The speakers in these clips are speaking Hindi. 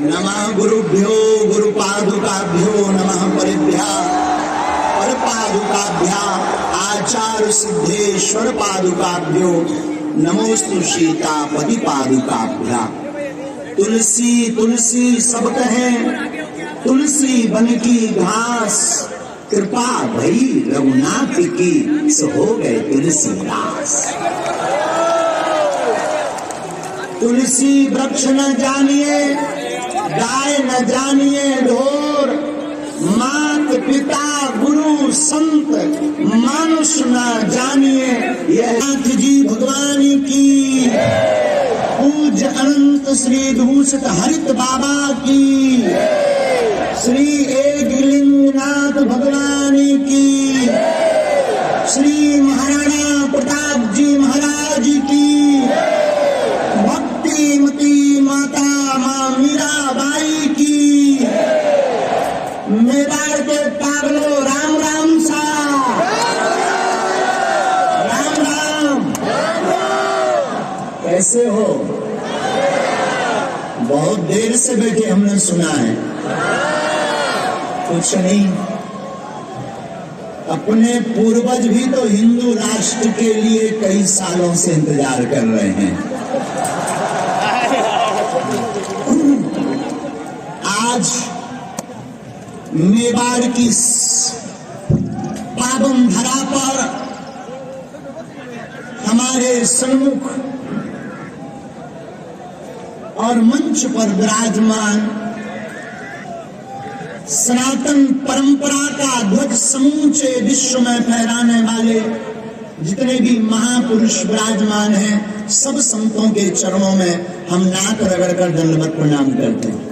नमः गुरुभ्यो गुरुपादुकाभ्यो नमः परिभ्या परपादुकाभ्या आचार्य सिद्धेश्वर पादुकाभ्यो नमोस्तु सीतापति पादुकाभ्या। तुलसी तुलसी सब कहें, तुलसी बन की घास, कृपा भई रघुनाथ की, सो हो गए तुलसीदास। तुलसी वृक्ष न जानिए, गाय न जानिए ढोर, मात पिता गुरु संत मानुष न जानिए यह। नाथ जी भगवान की, पूज्य अनंत श्री दूषित हरित बाबा की, श्री एकलिंगनाथ भगवान की, श्री महाराणा प्रताप जी महाराज की, भक्तिमती माता मां मीराबाई की, मेवाड़ के पागलो राम राम सा, राम राम। कैसे हो? बहुत देर से बैठे हमने सुना है। कुछ नहीं, अपने पूर्वज भी तो हिंदू राष्ट्र के लिए कई सालों से इंतजार कर रहे हैं। आज मेवाड़ की पावन धरा पर हमारे सन्मुख और मंच पर विराजमान सनातन परंपरा का ध्वज समूचे विश्व में फहराने वाले जितने भी महापुरुष विराजमान हैं, सब संतों के चरणों में हम नाक रगड़कर दंडवत प्रणाम करते हैं।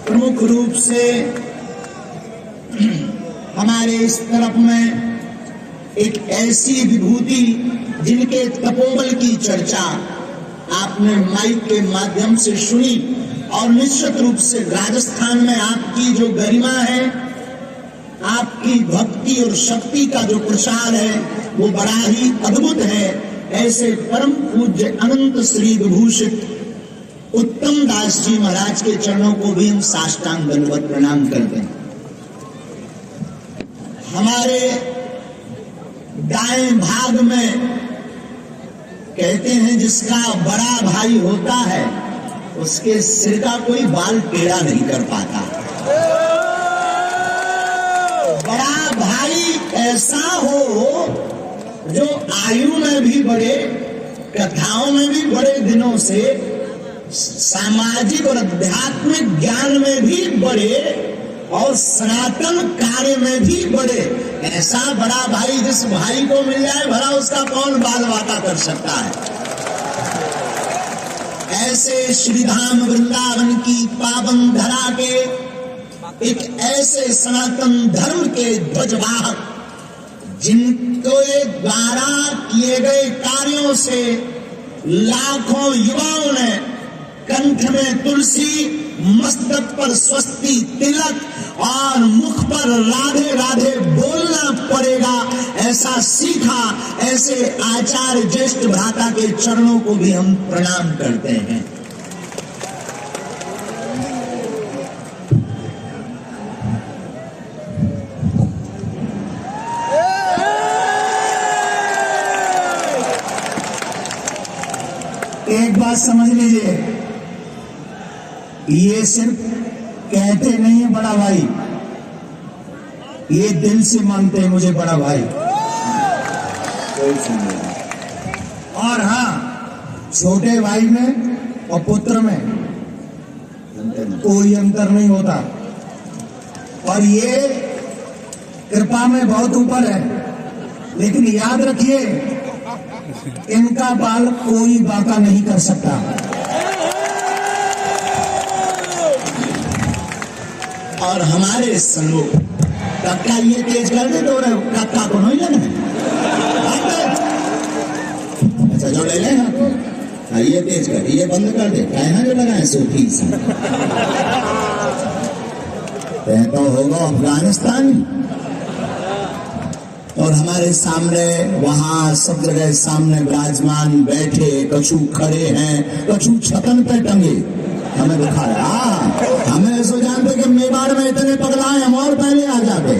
प्रमुख रूप से हमारे इस तरफ में एक ऐसी विभूति जिनके तपोबल की चर्चा आपने माइक के माध्यम से सुनी, और निश्चित रूप से राजस्थान में आपकी जो गरिमा है, आपकी भक्ति और शक्ति का जो प्रसार है, वो बड़ा ही अद्भुत है। ऐसे परम पूज्य अनंत श्री विभूषित उत्तम दास जी महाराज के चरणों को भी हम साष्टांग दंडवत प्रणाम करते हैं। हमारे दाएं भाग में कहते हैं जिसका बड़ा भाई होता है उसके सिर का कोई बाल टेढ़ा नहीं कर पाता। बड़ा भाई ऐसा हो जो आयु में भी बड़े, कथाओं में भी बड़े दिनों से, सामाजिक और आध्यात्मिक ज्ञान में भी बड़े और सनातन कार्य में भी बड़े। ऐसा बड़ा भाई जिस भाई को मिल जाए भला उसका कौन बाल बाता कर सकता है। ऐसे श्रीधाम वृंदावन की पावन धरा के एक ऐसे सनातन धर्म के ध्वजवाहक जिनको द्वारा किए गए कार्यों से लाखों युवाओं ने कंठ में तुलसी, मस्तक पर स्वस्ति तिलक और मुख पर राधे राधे बोलना पड़ेगा ऐसा सीखा। ऐसे आचार्य ज्येष्ठ भ्राता के चरणों को भी हम प्रणाम करते हैं। एक बात समझ लीजिए, ये सिर्फ कहते नहीं है बड़ा भाई, ये दिल से मानते हैं मुझे बड़ा भाई। और हाँ, छोटे भाई में और पुत्र में कोई अंतर नहीं होता, और ये कृपा में बहुत ऊपर है। लेकिन याद रखिए, इनका बाल कोई बाका नहीं कर सकता। और हमारे सन्मुख कक्का ये तेज कर दे तो कक्का को नहीं लेना। अच्छा जो ले लेना ये तेज कर, ये बंद कर दे, कहना जो लगाए सूफी से तो होगा अफगानिस्तान। और हमारे सामने वहां सब जगह सामने विराजमान बैठे, कछु खड़े हैं, कछु छतन पे टंगे, हमें दिखाया। हमें ऐसा जानते कि मेवाड़ में इतने पगलाए, हम और पहले आ जाते।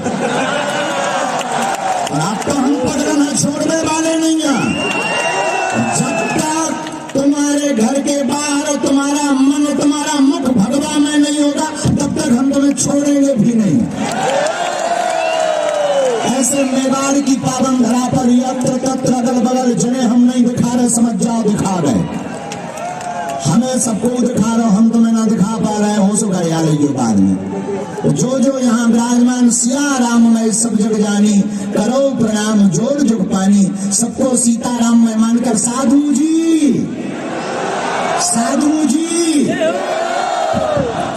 और आपको हम पगड़ना छोड़ने वाले नहीं हैं। जब तक तुम्हारे घर के बाहर तुम्हारा मन, तुम्हारा मुख भगवा में नहीं होगा, तब तक हम तुम्हें छोड़ेंगे भी नहीं। ऐसे मेवाड़ की पावन धरा पर यत्र तत्र अगल बगल जने हम नहीं दिखा रहे, समझ जाओ दिखा रहे। हमें सबको दिखा रहे हो, हम तुम्हें ना दिखा पा रहे हो सुखा ये बाद में। तो जो यहाँ विराजमान सिया राम में सब जग जानी, करो प्रणाम जोड़ जुग पानी। सबको सीताराम में मानकर साधु जी, साधु जी,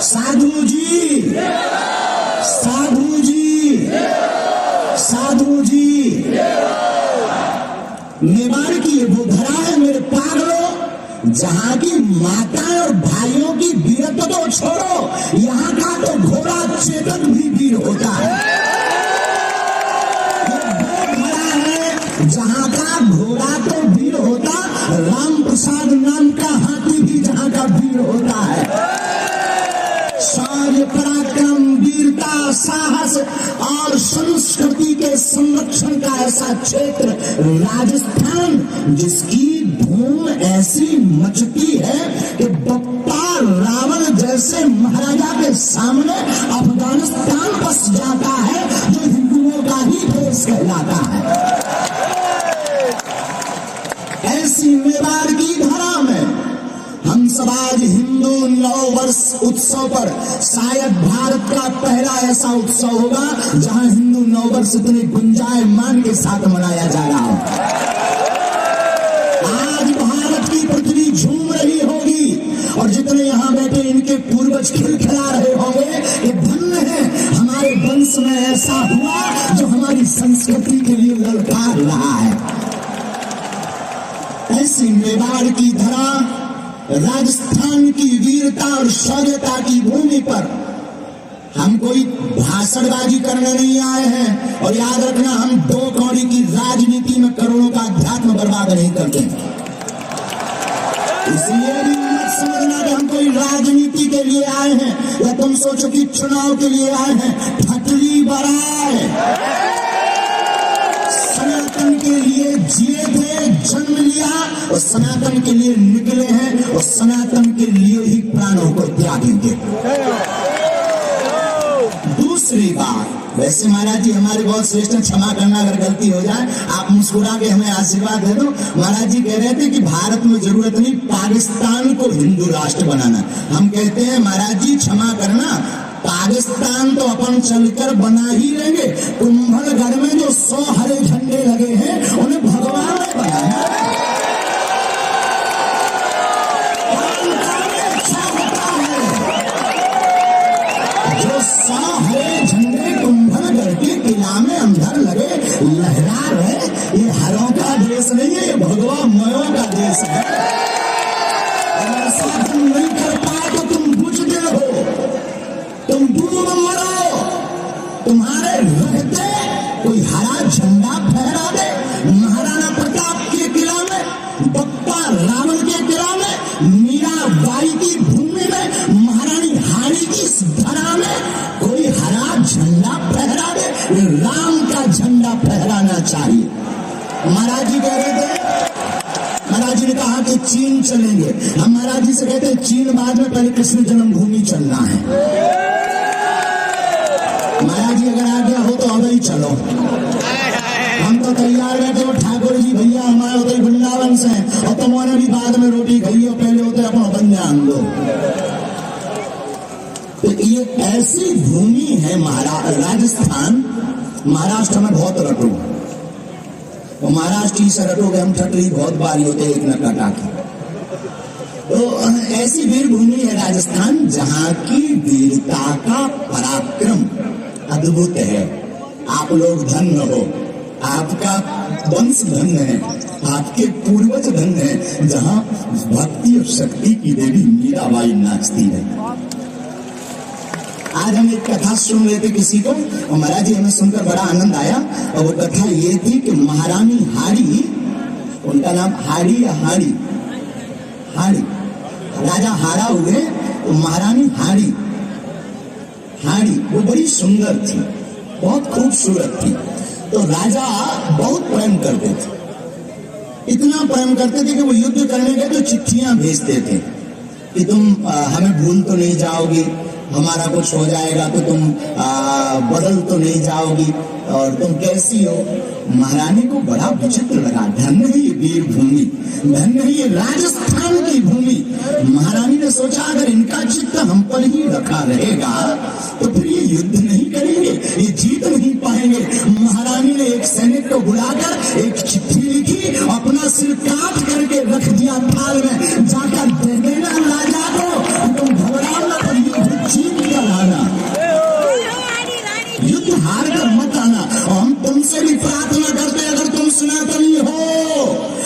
साधु जी, साधु जी, साधु जी। मेवाड़ की ये वो धरा है मेरे पागलों, जहां की माताएं और भाइयों की वीरत्व तो छोड़ो, यहाँ का तो घोड़ा चेतन भी वीर होता है। ये वो धरा है जहां का घोड़ा तो वीर होता, राम प्रसाद नाम का हाथी भी जहां का वीर होता है। शौर्य, पराक्रम, वीरता, साहस और संस्कृति के संरक्षण का ऐसा क्षेत्र राजस्थान, जिसकी धूम ऐसी मचती है कि बप्पा रावण जैसे महाराजा के सामने अफगानिस्तान बस जाता है, जो हिंदुओं का ही देश कहलाता है। ऐसी मेवाड़ की धरा में हम सब आज हिंदू नव वर्ष उत्सव पर, शायद भारत का पहला ऐसा उत्सव होगा जहां हिंदू नव वर्ष इतने गुंजायमान के साथ मनाया जा रहा हो। आज भारत की पृथ्वी झूम रही होगी और जितने यहाँ बैठे इनके पूर्वज खिलखिला रहे होंगे कि धन्य है हमारे वंश में ऐसा हुआ जो हमारी संस्कृति के लिए ललकार रहा है। ऐसी मेवाड़ की धरा, राजस्थान की वीरता और शौर्यता की भूमि पर हम कोई भाषणबाजी करने नहीं आए हैं। और याद रखना, हम दो कौड़ी की राजनीति में करोड़ों का अध्यात्म बर्बाद नहीं करते। इसलिए भी मत समझना कि हम कोई राजनीति के लिए आए हैं या तुम सोचो कि चुनाव के लिए आए हैं। ठटली बराए सनातन के लिए जिए थे, जन्म लिया और सनातन के लिए निकले हैं और सनातन के लिए ही प्राणों को त्यागेंगे। दूसरी बात, वैसे महाराज जी हमारे बहुत श्रेष्ठ, क्षमा करना अगर गलती हो जाए, आप मुस्कुरा के हमें आशीर्वाद दे दो। महाराज जी कह रहे थे कि भारत में जरूरत नहीं पाकिस्तान को हिंदू राष्ट्र बनाना। हम कहते हैं महाराज जी क्षमा करना, पाकिस्तान तो अपन चलकर बना ही लेंगे। कुंभलगढ़ में जो 100 हरे झंडे लगे हैं उन्हें भगवान ने बनाया। अच्छा होता है जो 100 हरे झंडे कुंभलगढ़ के किला में अंदर लगे लहरा रहे। ये हरों का देश नहीं है, ये भगवा मयों का देश है। ऐसा तुम नहीं कर पाए तो तुम बुझते हो, तुम डूब मरो। तुम्हारे रहते कोई हरा झंडा फहरा दे। महाराणा प्रताप के किला में, बप्पा रावण के किला में, मीराबाई की भूमि में, महारानी हारी की धरा में कोई हरा झंडा फहरा दे। ये राम का झंडा फहराना चाहिए। महाराज जी कह रहे थे, महाराज जी ने कहा कि चीन चलेंगे। हम महाराज जी से कहते हैं चीन बाद में, पहले कृष्ण जन्मभूमि चलना है। महाराज जी अगर आ गया हो तो अब ही चलो, हम तो तैयार बैठे हो। ठाकुर जी भैया हमारे होते वृंदावन से, और तुम्हारे भी बाद में रोटी खाइए, पहले होते अपना बंजान दो। तो ये ऐसी भूमि है राजस्थान। महाराष्ट्र में बहुत रटो, और महाराष्ट्र से रटोगे हम ठटरी बहुत बारी होते एक न कटा की। तो ऐसी वीर भूमि है राजस्थान, जहां की वीरता का पराक्रम अद्भुत है। आप लोग धन्य हो, आपका वंश धन्य है, आपके पूर्वज धन्य है, जहां भक्ति और शक्ति की देवी मीराबाई नाचती है। आज हम एक कथा सुन रहे थे किसी को, और महाराज जी हमें सुनकर बड़ा आनंद आया। और वो कथा ये थी कि महारानी हाड़ी, उनका नाम हाड़ी या हाड़ी, हाड़ी, राजा हारा हुए तो महारानी हाड़ी, हाड़ी वो बड़ी सुंदर थी, बहुत खूबसूरत थी। तो राजा बहुत प्रेम करते थे, इतना प्रेम करते थे कि वो युद्ध करने के तो चिट्ठियां भेजते थे कि तुम हमें भूल तो नहीं जाओगी, हमारा कुछ हो जाएगा तो तुम बदल तो नहीं जाओगी, और तुम कैसी हो। महारानी को बड़ा विचित्र लगा, धन्य है ये वीर भूमि, धन्य है ये राजस्थान की भूमि। महारानी ने सोचा अगर इनका चित्त हम पर ही रखा रहेगा तो फिर ये युद्ध नहीं करेंगे, ये जीत नहीं पाएंगे। महारानी ने एक सैनिक को बुलाकर एक चिट्ठी लिखी, अपना सिर काट करके रख दिया थाल में, जाकर दे देना राजा को, तुम घबराओ ना, पर युद्ध जीत कर आना, युद्ध हार कर मत आना। और हम तुमसे भी प्रार्थना करते, अगर तुम सनातनी हो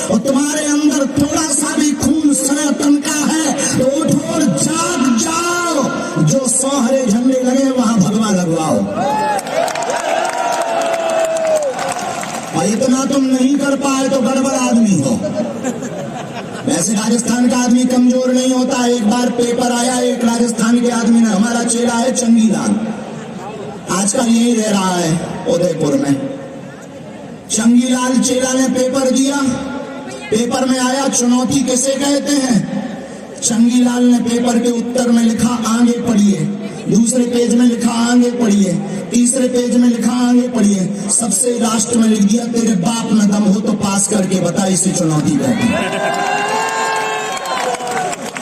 और तुम्हारे अंदर थोड़ा सा भी खून सनातन का है तो उठो और जाग जाओ, जो 100 हरे झंडे लगे वहां भगवा लगवाओ। और इतना तुम नहीं कर पाए तो गड़बड़ आदमी हो। वैसे राजस्थान का आदमी कमजोर नहीं होता। एक बार पेपर आया, एक राजस्थान के आदमी ने, हमारा चेला है चंगीलाल, आजकल यही रह रहा है उदयपुर में। चंगीलाल चेला ने पेपर दिया, पेपर में आया चुनौती किसे कहते हैं। चंगीलाल ने पेपर के उत्तर में लिखा आगे पढ़िए, दूसरे पेज में लिखा आगे पढ़िए, तीसरे पेज में लिखा आगे पढ़िए, सबसे लास्ट में लिख दिया तेरे बाप में दम हो तो पास करके बता, इसी चुनौती कहते हैं।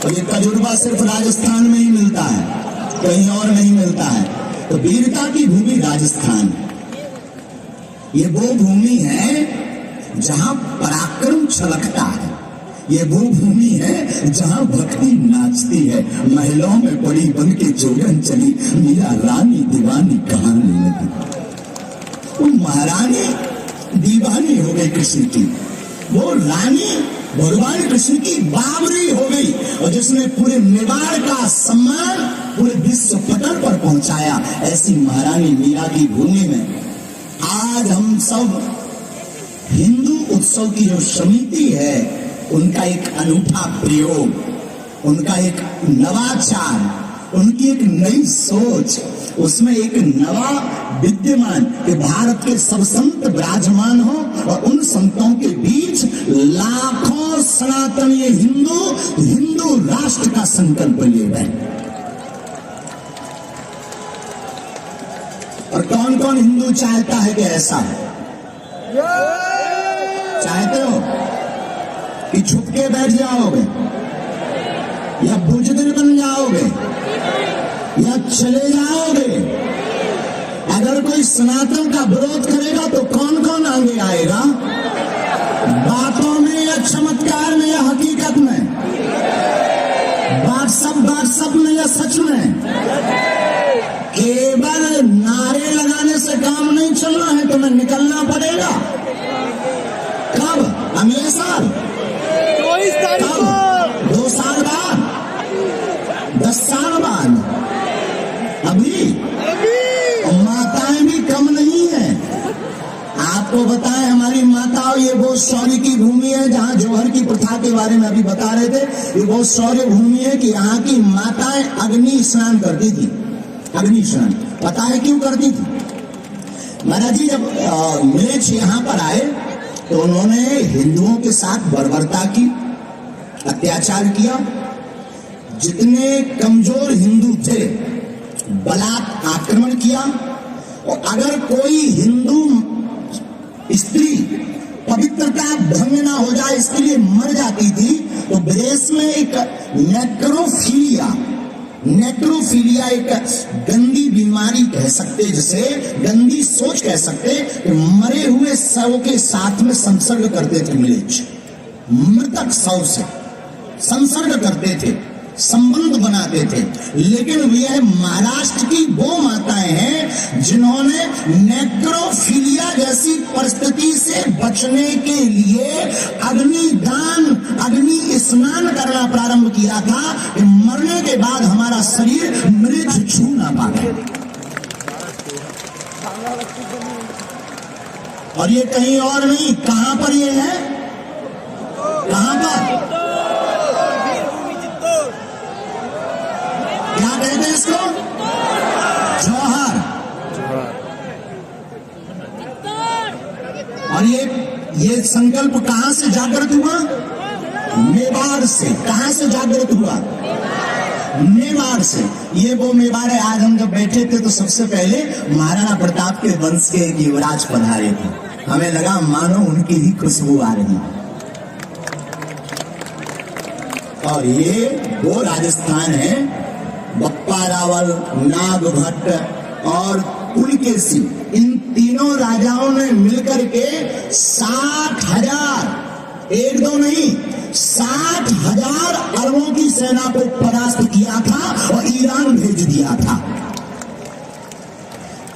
तो ये तजुर्बा सिर्फ राजस्थान में ही मिलता है, कहीं और नहीं मिलता है। तो वीरता की भूमि राजस्थान, ये वो भूमि है जहां पराक्रम छलकता है, ये वो भूमि है जहां भक्ति नाचती है। महिलाओं में बड़ी बन के जोगन चली, मीरा रानी दीवानी कहानी लगी। वो महारानी दीवानी हो गई कृष्ण की, वो रानी भगवान कृष्ण की बावरी हो गई, और जिसने पूरे मेवाड़ का सम्मान पूरे विश्व पटल पर पहुंचाया। ऐसी महारानी मीरा की भूमि में आज हम सब हिंदू उत्सव की जो समिति है, उनका एक अनूठा प्रयोग, उनका एक नवाचार, उनकी एक नई सोच, उसमें एक नवा विद्यमान कि भारत के सब संत विराजमान हो, और उन संतों के बीच लाखों सनातनी हिंदू राष्ट्र का संकल्प लिए बैठे। और कौन कौन हिंदू चाहता है कि ऐसा है? चाहते हो कि छुप के बैठ जाओगे, या बुजदिल बन जाओगे, या चले जाओगे? अगर कोई सनातन का विरोध करेगा तो कौन कौन आगे आएगा? बातों में या चमत्कार में या हकीकत में? व्हाट्सएप में या सच में? केवल नारे लगाने से काम नहीं चलना है, तुम्हें निकलना पड़ेगा। कब? अगले साल? 2 साल बाद? 10 साल बाद? अभी? और माताएं भी कम नहीं है। आपको बताएं, हमारी माताओं, ये वो शौर्य की भूमि है जहां जौहर की प्रथा के बारे में अभी बता रहे थे। ये वो शौर्य भूमि है कि यहाँ की माताएं अग्नि स्नान करती थी। अग्नि स्नान पता है क्यों करती थी? महाराज जी जब मिलेच्छ यहाँ पर आए तो उन्होंने हिंदुओं के साथ बर्बरता की, अत्याचार किया। जितने कमजोर हिंदू थे बलात् आक्रमण किया, और अगर कोई हिंदू स्त्री पवित्रता भंग ना हो जाए इसके लिए मर जाती थी, तो विदेश में एक नेक्रोफीलिया एक गंदी बीमारी कह सकते, जिसे गंदी सोच कह सकते, कि मरे हुए शव के साथ में संसर्ग करते थे मिलेच्छ, मृतक शव से संसर्ग करते थे। संबंध बनाते थे। लेकिन यह महाराष्ट्र की वो माताएं हैं जिन्होंने नेक्रोफिलिया जैसी परिस्थिति से बचने के लिए अग्निदान, अग्नि स्नान करना प्रारंभ किया था कि मरने के बाद हमारा शरीर मृत छू ना पाए। और ये कहीं और नहीं, कहां पर ये है? कहां पर? क्या कहते हैं इसको? जौहर। और ये संकल्प कहां से जागृत हुआ? मेवाड़ से। कहां से जागृत हुआ? मेवाड़ से। ये वो मेवाड़ है। आज हम जब बैठे थे तो सबसे पहले महाराणा प्रताप के वंश के एक युवराज पधारे थे। हमें लगा मानो उनकी ही खुशबू आ रही। और ये वो राजस्थान है, बप्पा रावल, नागभट्ट और पुलकेशी, इन तीनों राजाओं ने मिलकर के 60,000, एक दो नहीं, 60,000 अरबों की सेना को परास्त किया था और ईरान भेज दिया था।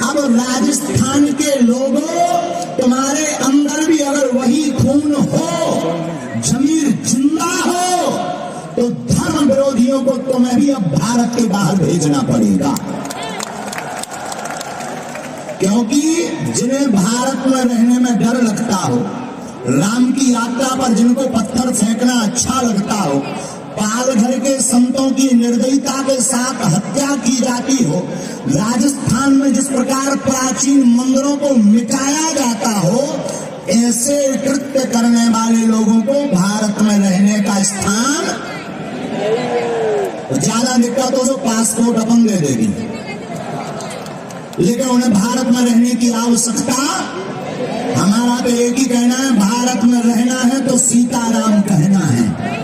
अब राजस्थान के लोगों, तुम्हारे अंदर भी अगर वही खून हो, जमीर जिंदा हो, तो धर्म विरोधियों को तुम्हें भी अब भारत के बाहर भेजना पड़ेगा। क्योंकि जिन्हें भारत में रहने में डर लगता हो, राम की यात्रा पर जिनको पत्थर फेंकना अच्छा लगता हो, पालघर के संतों की निर्दयता के साथ हत्या की जाती हो, राजस्थान में जिस प्रकार प्राचीन मंदिरों को मिटाया जाता हो, ऐसे कृत्य करने वाले लोगों को भारत में रहने का स्थान, ज्यादा दिक्कत हो तो पासपोर्ट अपन दे देगी, लेकिन उन्हें भारत में रहने की आवश्यकता, हमारा तो एक ही कहना है, भारत में रहना है तो सीताराम कहना है।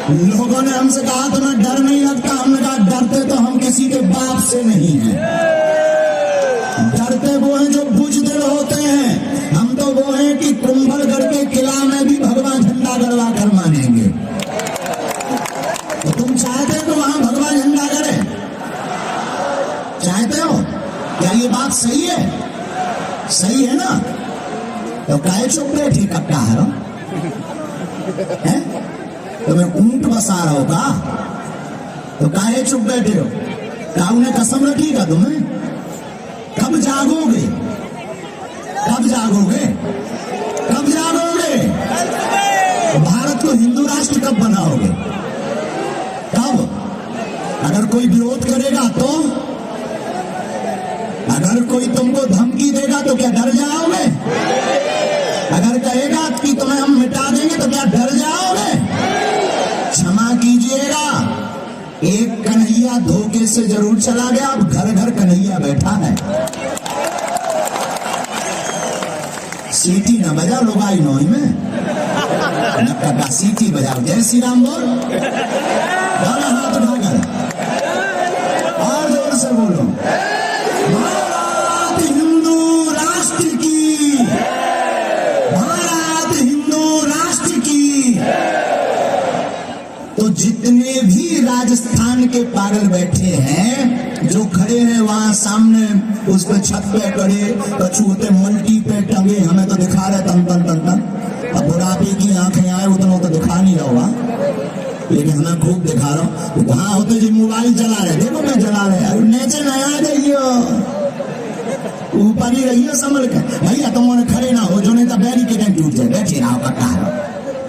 लोगों ने हमसे कहा तुम्हें डर नहीं लगता? हमने कहा डरते तो हम किसी के बाप से नहीं हैं, डरते वो हैं जो बुजदिल होते हैं। हम तो वो हैं कि कुंभलगढ़ के किला में भी भगवान झंडा गड़वा कर मानेंगे। तो तुम चाहते हो तो वहां भगवान झंडा गड़े? चाहते हो? क्या ये बात सही है? सही है ना? तो काहे चुप बैठे कट्टा है? तुम्हें ऊंट बसा रहा होगा तो काहे चुप बैठे हो? क्या उन्हें कसम रखीगा तुम्हें? कब जागोगे? कब जागोगे? कब जागोगे? भारत को हिंदू राष्ट्र कब बनाओगे? कब? अगर कोई विरोध करेगा तो? अगर कोई तुमको धमकी देगा तो क्या डर जाओगे? अगर कहेगा कि तुम्हें हम मिटा देंगे तो क्या डर जाओगे? क्षमा कीजिएगा, एक कन्हैया धोखे से जरूर चला गया, अब घर घर कन्हैया बैठा है। सीटी ना बजा लोग आई नोई में, नक्का सीटी बजाओ, जय श्री राम बोल, दोनों हाथ उठाकर और जोर से बोलो, भारत हिंदू राष्ट्र की, भारत हिंदू राष्ट्र की। तो जितने भी राजस्थान के पागल बैठे हैं, जो खड़े हैं वहां सामने उस पे छत पे खड़े, कछुते मल्टी पे टंगे, हमें तो दिखा रहे तन तन तन तन। अब बुढ़ापे की आंखें आए उतना तो दिखा नहीं रहा हुआ, लेकिन हमें खूब दिखा रहा हूँ। वहां होते जो मोबाइल चला रहे, देखो मैं चला रहे, अरे नीचे नया जाइयो, ऊपर ही रहियो संभल के भैया, तुम खड़े ना हो, जो नहीं तो बैरिकेड टूट जाए। बैठे रहो कक्का,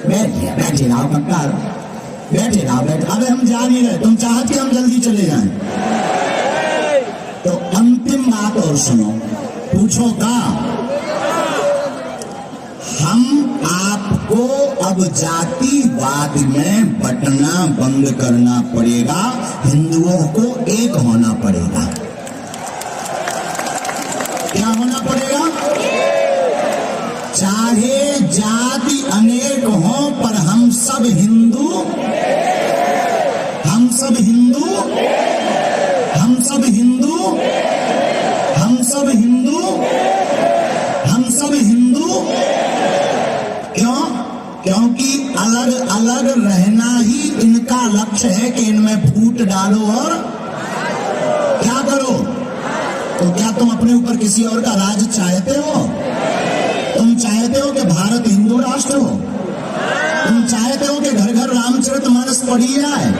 बैठे रहो कक्का, बैठे रहो बैठे। अबे हम जा नहीं रहे, तुम चाहते हम जल्दी चले जाएं। तो अंतिम बात और सुनो, पूछो का हम आपको अब जातिवाद में बंटना बंद करना पड़ेगा, हिंदुओं को एक होना पड़ेगा। क्या होना पड़ेगा? चाहे जाति अनेक हो पर हम सब हिंदू, हम सब हिंदू, हम सब हिंदू, हम सब हिंदू, हम सब हिंदू। क्यों? क्योंकि अलग अलग रहना ही इनका इनका लक्ष्य है कि इनमें फूट डालो और क्या करो। तो क्या तुम अपने ऊपर किसी और का राज चाहते हो? तुम चाहते हो कि भारत हिंदू राष्ट्र हो? तुम चाहते हो कि घर घर रामचरितमानस पढ़ी जाए?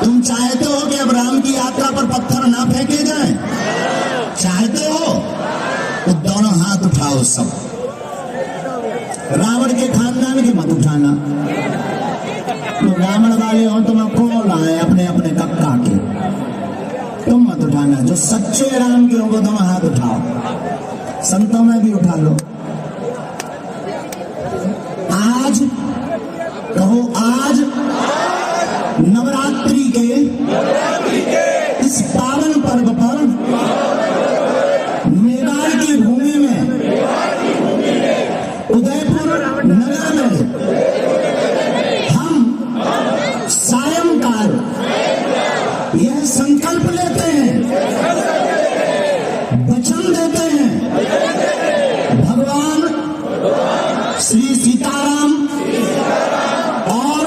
तुम चाहते हो कि अब राम की यात्रा पर पत्थर ना फेंके जाएं? चाहते हो तो दोनों हाथ उठाओ सब। रावण के खानदान के मत उठाना। तो रावण वाले हो तुम कौन आए अपने अपने कक्का के, तुम मत उठाना। जो सच्चे राम के हो वो तुम हाथ उठाओ। संतों में भी उठा लो। आज कहो, आज नवरात्रि के इस पावन पर्व पर मेवाड़ की भूमि में, उदयपुर नगर में हम सायंकाल यह संकल्प लेते हैं, वचन देते हैं, भगवान श्री सीताराम और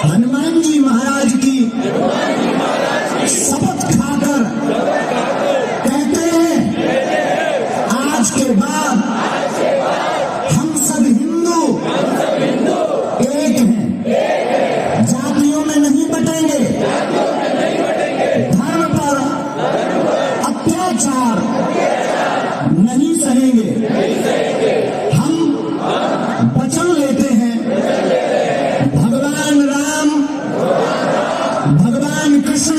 हनुमान जी महाराज की शपथ खाकर कहते हैं, आज के बाद हम सब हिंदू एक हैं, जातियों में नहीं बटेंगे, धर्म पर अत्याचार नहीं सहेंगे। हम वचन लेते हैं, भगवान राम, भगवान कृष्ण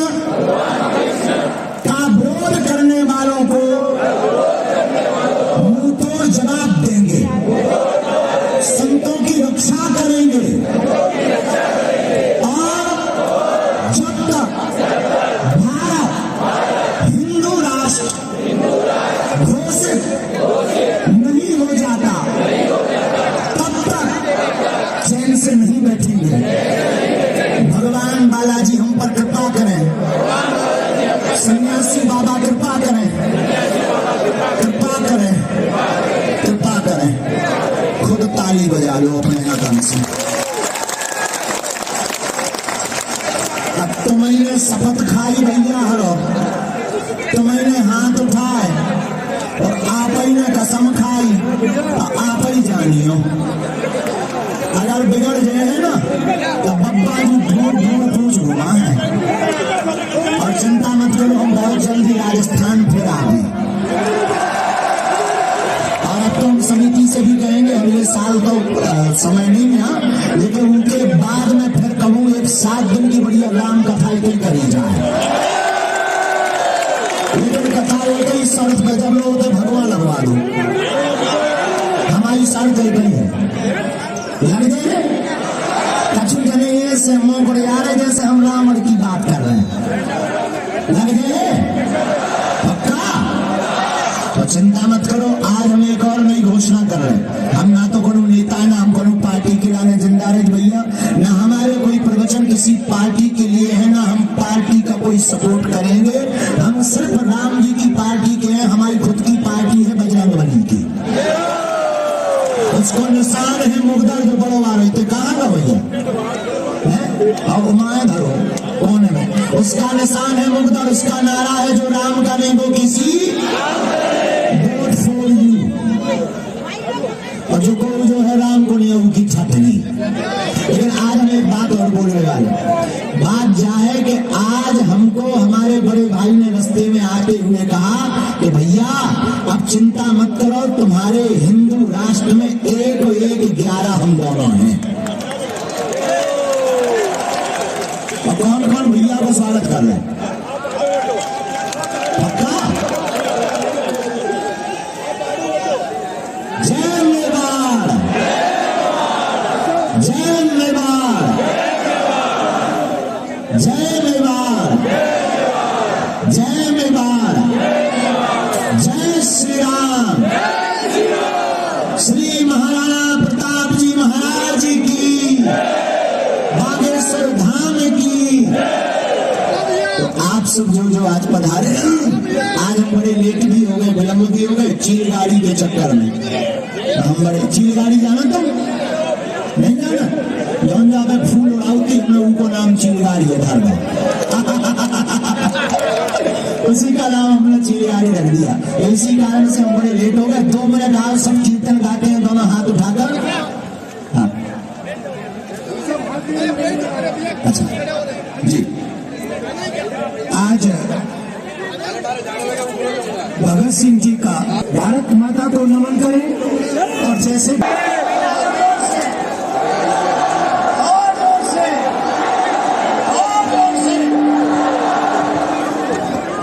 का विरोध करने वालों को मुंहतोड़ जवाब देंगे, संतों की रक्षा करेंगे और जब तक भारत हिंदू राष्ट्र घोषित नहीं हो जाता तब तक चैन से नहीं बैठेंगे। भगवान बालाजी हम पर कृपा करें, सन्यासी बाबा कृपा करें, कृपा करें, कृपा करें। खुद ताली बजा लो अपने कदम से। अब तुम्हें शपथ खाई भैया हरो, तुम्हें हाथ उठाए और आप ही ने कसम खाई तो आप ही जानियो। अगर बिगड़ जाए ना तो बब्बा जी ढूंढ ढूंढ पूछ घुमा है। और चिंता मत करो, हम बहुत जल्दी राजस्थान फिर आ गए। और अब तो हम समिति से भी कहेंगे, अगले साल तो समय नहीं है, लेकिन उनके बाद में फिर कहूँ एक 7 दिन की बढ़िया राम कथा एक करी जाए। लेकिन कथा एक ही शर्त पे, जब लोग तो भगवान लगवा दो, हमारी शर्त एक ही है। लग गए कछु जने ये से मुंह को आ रहे जैसे हम रावण की बात कर रहे हैं। लग गए पक्का? तो चिंता मत करो, आज हम एक और नई घोषणा कर रहे हैं। हम ना तो कोनो नेता है, ना हम कोनो पार्टी के लाने जिंदारे भैया, ना हमारे कोई प्रवचन किसी पार्टी के लिए है, ना हम पार्टी का कोई सपोर्ट करेंगे। हम सिर्फ राम जी की पार्टी के हैं। हमारी खुद की पार्टी है बजरंगबली की। उसको निशान है मुगदर जो बड़ो आ रही थे, कहाँ का भैया और उमाए धरो कोने में, उसका निशान है मुगदर। उसका नारा है जो राम का नहीं वो किसी, वोट फॉर यू। और जो कोई जो है राम को नहीं उनकी छटनी। लेकिन आज मैं एक बात और बोलने वाला, बात जा है कि आज हमको हमारे बड़े भाई ने रास्ते में आते हुए कहा कि भैया अब चिंता मत करो, तुम्हारे हिंदू राष्ट्र में 1-1-11 हम दोनों हैं। और कौन कौन भैया को स्वागत कर रहे हैं? पक्का? जय मेवाड़, जय मेवाड़, जय मेवाड़, जय मेवाड़, जय श्री राम, श्री महाराणा प्रताप जी महाराज की, बागेश्वर धाम की। तो आप सब जो आज पधारे हैं, आज हम बड़े लेट भी हो गए, विलंब भी हो गए चील गाड़ी के चक्कर में। हम बड़े चील गाड़ी जाना, तुम नहीं जाना, जौन जाकर फूल उड़ाओ में उनको नाम चिंगारी है धर्म। उसी का नाम हमने चिंगारी रख दिया। इसी कारण से हम बड़े लेट हो गए। 2 मिनट आओ, सब कीर्तन गाते हैं दोनों हाथ उठाकर। हाँ अच्छा जी, आज भगत सिंह जी का भारत माता को नमन करें और जैसे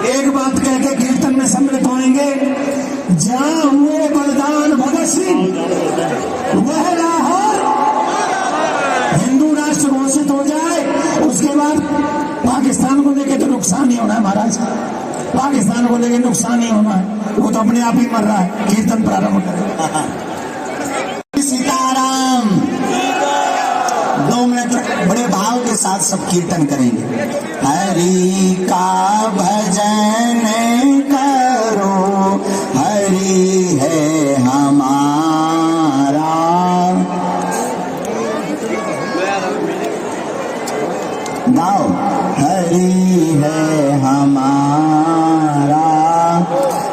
एक बात कह के कीर्तन में सम्मिलित होंगे। जहां हुए बलिदान भगत सिंह वह लाहौर हिंदू राष्ट्र घोषित हो जाए, उसके बाद पाकिस्तान को लेकर तो नुकसान ही होना है महाराज। पाकिस्तान को लेकर नुकसान ही होना है, वो तो अपने आप ही मर रहा है। कीर्तन प्रारंभ करें। सीताराम। 2 मिनट बड़े भाव के साथ सब कीर्तन करेंगे। हरि का भजन करो, हरि है हमारा। गाओ, हरि है हमारा,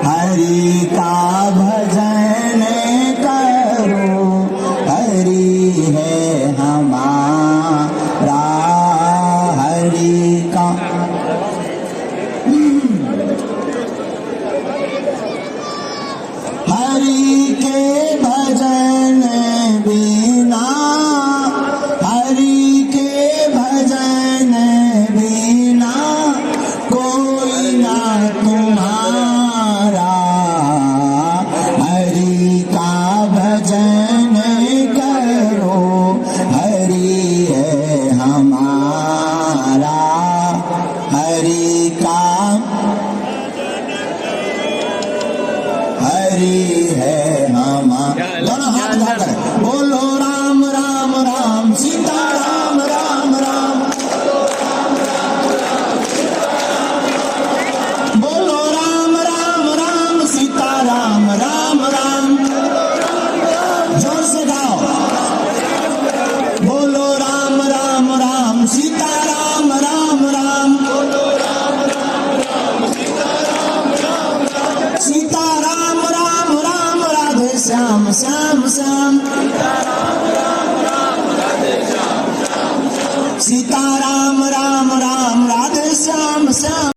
हरि का भजन करो, हरि है हमारा, हरि का। हरि के भजन बिना, हरि के भजन बिना कोई ना तुम्हारा। हरि का भजन करो, हरि है हमारा, हरि का, हरि है हमारा। दोनों हाथ उठाकर बोलो राम राम राम सीता राम राम राम। बोलो राम राम राम सीता राम राम राम। जोर से गाओ। बोलो राम राम राम सीता राम राम राम। सीता राम राम राम राधे श्याम श्याम श्याम। सीता राम राम राम राधे श्याम श्याम।